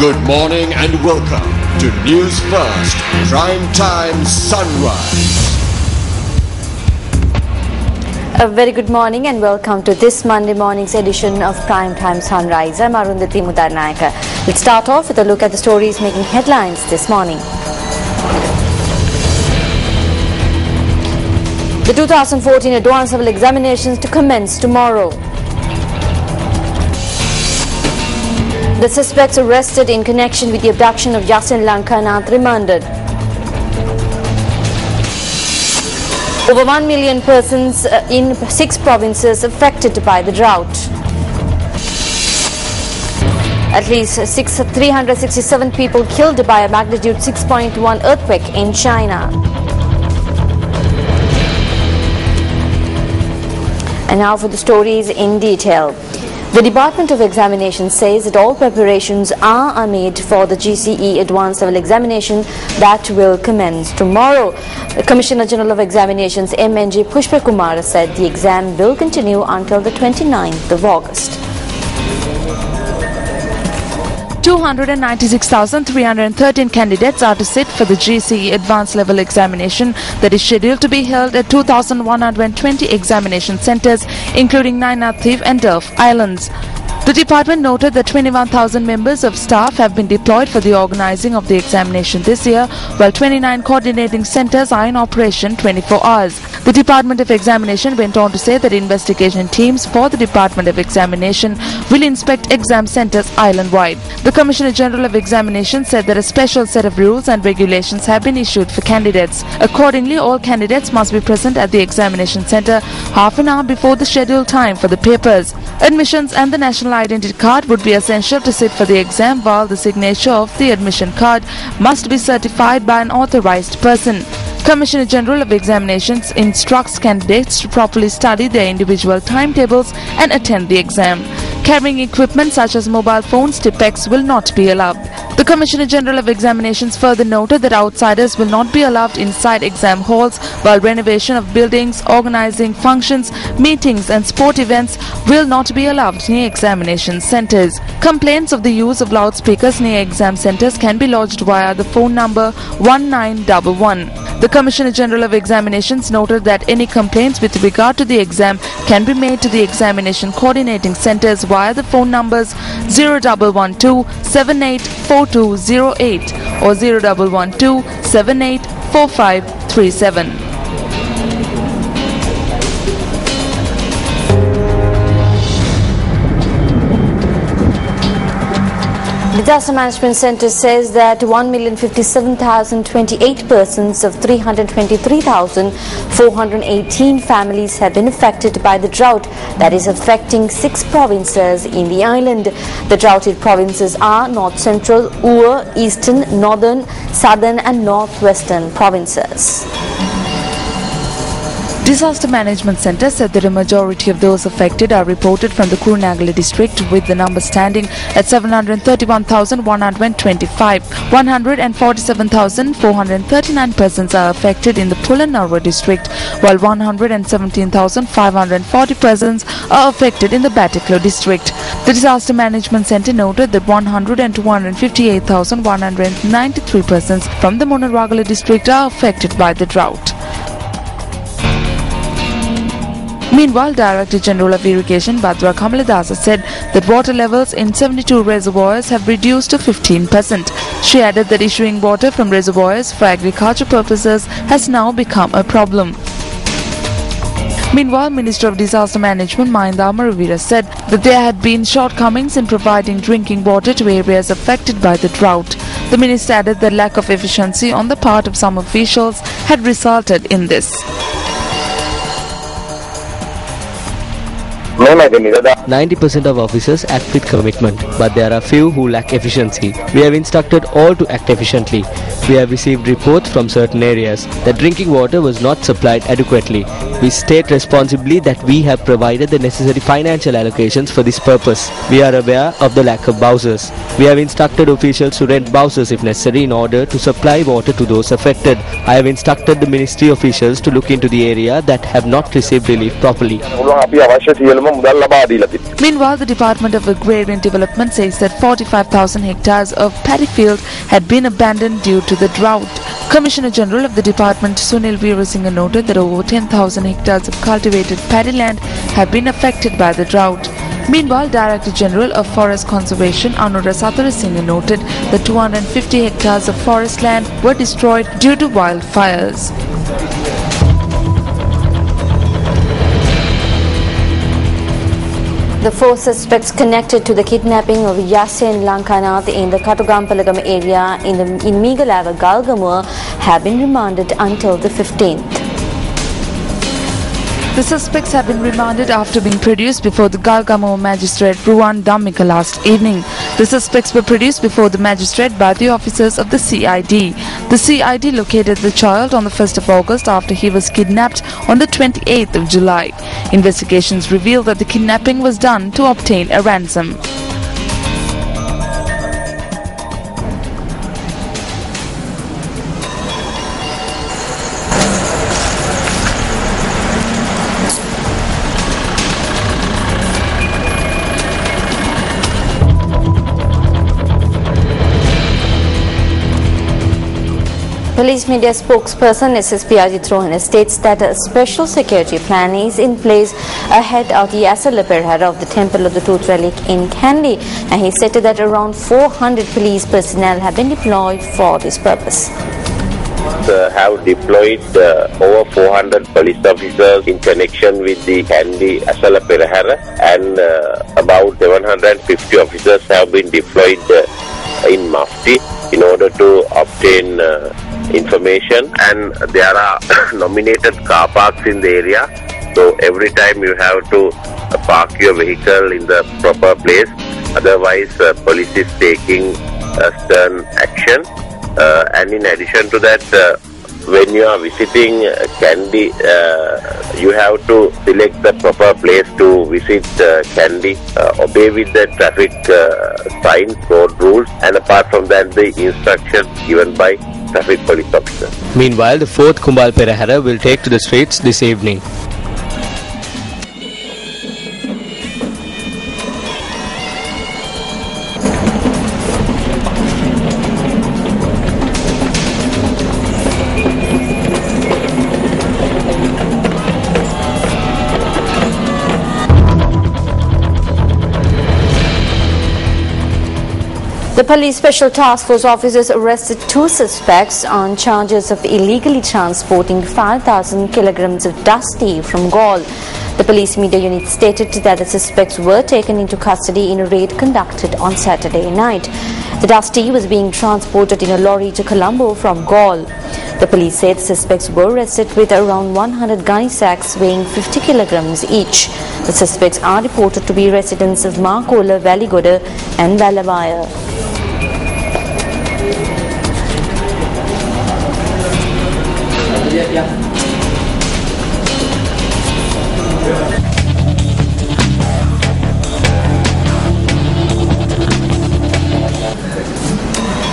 Good morning and welcome to Newsfirst Prime Time Sunrise. A very good morning and welcome to this Monday morning's edition of Prime Time Sunrise. I'm Arundhati Mudarnayaka. Let's start off with a look at the stories making headlines this morning. The 2014 advanced level examinations to commence tomorrow. The suspects arrested in connection with the abduction of Yasin Lankanath remanded. Over 1 million persons in 6 provinces affected by the drought. At least 367 people killed by a magnitude 6.1 earthquake in China. And now for the stories in detail. The Department of Examinations says that all preparations are made for the GCE Advanced Level Examination that will commence tomorrow. The Commissioner General of Examinations MNG Pushpakumar said the exam will continue until the 29th of August. 296,313 candidates are to sit for the GCE Advanced Level Examination that is scheduled to be held at 2,120 examination centres, including 9 Nativ and Derf Islands. The department noted that 21,000 members of staff have been deployed for the organising of the examination this year, while 29 coordinating centres are in operation 24 hours. The Department of Examination went on to say that investigation teams for the Department of Examination will inspect exam centres island-wide. The Commissioner General of Examination said that a special set of rules and regulations have been issued for candidates. Accordingly, all candidates must be present at the examination centre half an hour before the scheduled time for the papers. Admissions and the national identity card would be essential to sit for the exam, while the signature of the admission card must be certified by an authorised person. Commissioner General of Examinations instructs candidates to properly study their individual timetables and attend the exam. Carrying equipment such as mobile phones, Tipex will not be allowed. The Commissioner General of Examinations further noted that outsiders will not be allowed inside exam halls, while renovation of buildings, organising functions, meetings and sport events will not be allowed near examination centres. Complaints of the use of loudspeakers near exam centres can be lodged via the phone number 1911. The Commissioner General of Examinations noted that any complaints with regard to the exam can be made to the examination coordinating centres via the phone numbers 0112 784208 or 0112 784537. The Disaster Management Centre says that 1,057,028 persons of 323,418 families have been affected by the drought that is affecting 6 provinces in the island. The droughted provinces are North Central, Ur, Eastern, Northern, Southern and Northwestern provinces. Disaster Management Centre said that a majority of those affected are reported from the Kurunegala district, with the number standing at 731,125. 147,439 persons are affected in the Pulanarwa district, while 117,540 persons are affected in the Batiklo district. The Disaster Management Centre noted that 158,193 persons from the Munarwagala district are affected by the drought. Meanwhile, Director General of Irrigation Badra Kamaladasa said that water levels in 72 reservoirs have reduced to 15%. She added that issuing water from reservoirs for agriculture purposes has now become a problem. Meanwhile, Minister of Disaster Management Mahinda Amaravira said that there had been shortcomings in providing drinking water to areas affected by the drought. The minister added that lack of efficiency on the part of some officials had resulted in this. 90% of officers act with commitment, but there are few who lack efficiency. We have instructed all to act efficiently. We have received reports from certain areas that drinking water was not supplied adequately. We state responsibly that we have provided the necessary financial allocations for this purpose. We are aware of the lack of bowsers. We have instructed officials to rent bowsers if necessary in order to supply water to those affected. I have instructed the ministry officials to look into the area that have not received relief properly. Meanwhile, the Department of Agrarian Development says that 45,000 hectares of paddy field had been abandoned due to the drought. Commissioner General of the department Sunil Veerasinghe noted that over 10,000 hectares of cultivated paddy land have been affected by the drought. Meanwhile, Director General of Forest Conservation Anura Sathurasinghe noted that 250 hectares of forest land were destroyed due to wildfires. The four suspects connected to the kidnapping of Yasin Lankanath in the Katugampalagam area in Megalava Galgamur have been remanded until the 15th. The suspects have been remanded after being produced before the Galgamur magistrate Ruwan Dhammika last evening. The suspects were produced before the magistrate by the officers of the CID. The CID located the child on the 1st of August after he was kidnapped on the 28th of July. Investigations revealed that the kidnapping was done to obtain a ransom. Police media spokesperson SSP Ajit Rohana states that a special security plan is in place ahead of the Asala Perhara of the Temple of the Tooth Relic in Kandy, and he stated that around 400 police personnel have been deployed for this purpose. Have deployed over 400 police officers in connection with the Kandy Asala Perhara, and about 750 officers have been deployed in Mafti in order to obtain information, and there are nominated car parks in the area, so every time you have to park your vehicle in the proper place, otherwise police is taking stern action. And in addition to that, when you are visiting Kandy, you have to select the proper place to visit Kandy, obey with the traffic signs, road rules, and apart from that, the instructions given by traffic police officers. Meanwhile, the 4th Kumbal Perahara will take to the streets this evening. The police special task force officers arrested 2 suspects on charges of illegally transporting 5,000 kilograms of dusty from Gaul. The police media unit stated that the suspects were taken into custody in a raid conducted on Saturday night. The dusty was being transported in a lorry to Colombo from Gaul. The police said the suspects were arrested with around 100 gunny sacks weighing 50 kilograms each. The suspects are reported to be residents of Markola, Valigoda and Vallavaya.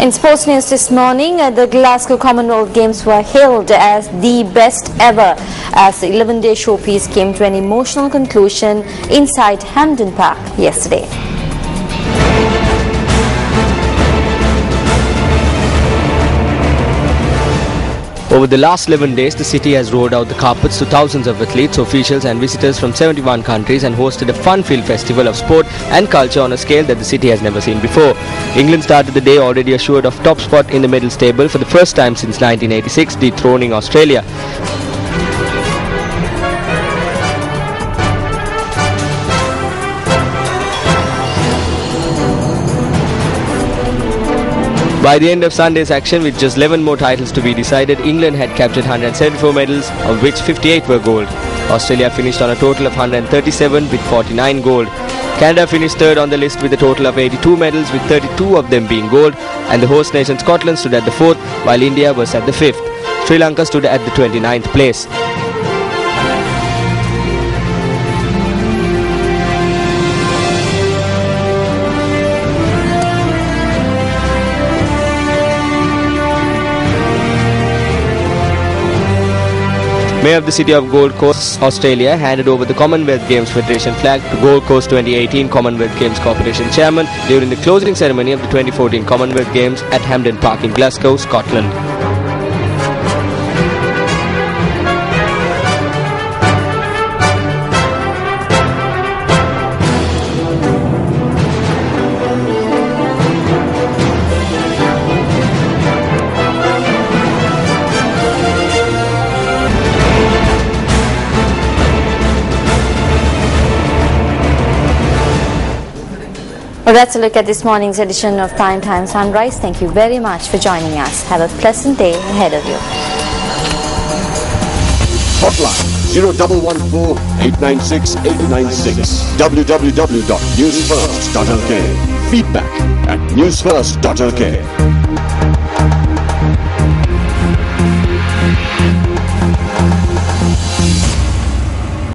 In sports news this morning, the Glasgow Commonwealth Games were hailed as the best ever as the 11-day showpiece came to an emotional conclusion inside Hampden Park yesterday. Over the last 11 days, the city has rolled out the carpets to thousands of athletes, officials and visitors from 71 countries and hosted a fun-filled festival of sport and culture on a scale that the city has never seen before. England started the day already assured of top spot in the medals table for the first time since 1986, dethroning Australia. By the end of Sunday's action, with just 11 more titles to be decided, England had captured 174 medals, of which 58 were gold. Australia finished on a total of 137 with 49 gold. Canada finished third on the list with a total of 82 medals, with 32 of them being gold, and the host nation Scotland stood at the 4th, while India was at the 5th. Sri Lanka stood at the 29th place. Mayor of the City of Gold Coast, Australia, handed over the Commonwealth Games Federation flag to Gold Coast 2018 Commonwealth Games Corporation Chairman during the closing ceremony of the 2014 Commonwealth Games at Hampden Park in Glasgow, Scotland. Well, that's a look at this morning's edition of Primetime Sunrise. Thank you very much for joining us. Have a pleasant day ahead of you. Hotline 0114 896 896. www.newsfirst.lk. Feedback at newsfirst.lk.